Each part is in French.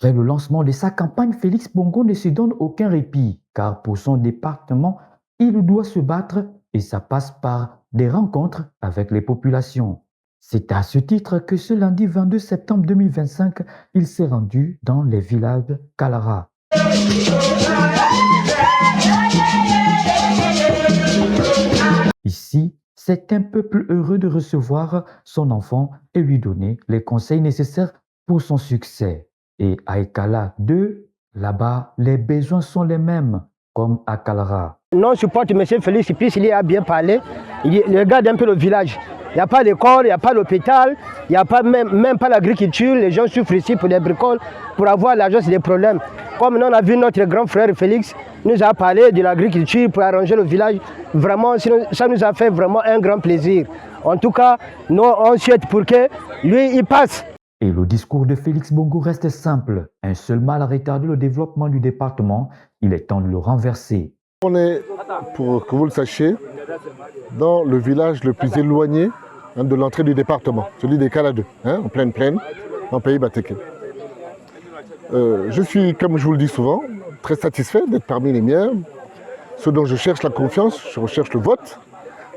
Après le lancement de sa campagne, Félix Bongo ne se donne aucun répit, car pour son département, il doit se battre et ça passe par des rencontres avec les populations. C'est à ce titre que ce lundi 22 septembre 2025, il s'est rendu dans les villages Kalara. Ici, c'est un peuple heureux de recevoir son enfant et lui donner les conseils nécessaires pour son succès. Et à Ekala 2, là-bas, les besoins sont les mêmes, comme à Kalara. Non, je supporte M. Félix, il a bien parlé. Il regarde un peu le village. Il n'y a pas d'école, il n'y a pas d'hôpital, il n'y a pas même pas l'agriculture. Les gens souffrent ici pour des bricoles, pour avoir l'argent, c'est des problèmes. Comme nous, on a vu notre grand frère Félix nous a parlé de l'agriculture pour arranger le village. Vraiment, ça nous a fait vraiment un grand plaisir. En tout cas, nous, on souhaite pour que lui, il passe. Et le discours de Félix Bongo reste simple. Un seul mal a retardé le développement du département. Il est temps de le renverser. On est, pour que vous le sachiez, dans le village le plus éloigné de l'entrée du département, celui des Kaladeux, en pleine plaine, en pays Batéké. Je suis, comme je vous le dis souvent, très satisfait d'être parmi les miens. Ceux dont je cherche la confiance, je recherche le vote,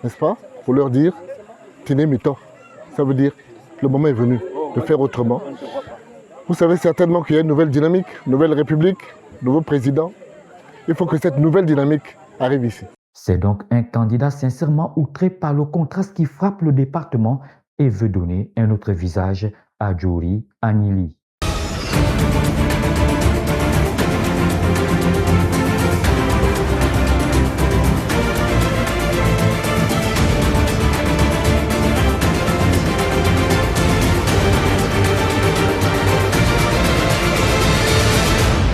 n'est-ce pas, pour leur dire « Tine mito ». Ça veut dire le moment est venu de faire autrement. Vous savez certainement qu'il y a une nouvelle dynamique, une nouvelle république, nouveau président. Il faut que cette nouvelle dynamique arrive ici. C'est donc un candidat sincèrement outré par le contraste qui frappe le département et veut donner un autre visage à Djori Anyili.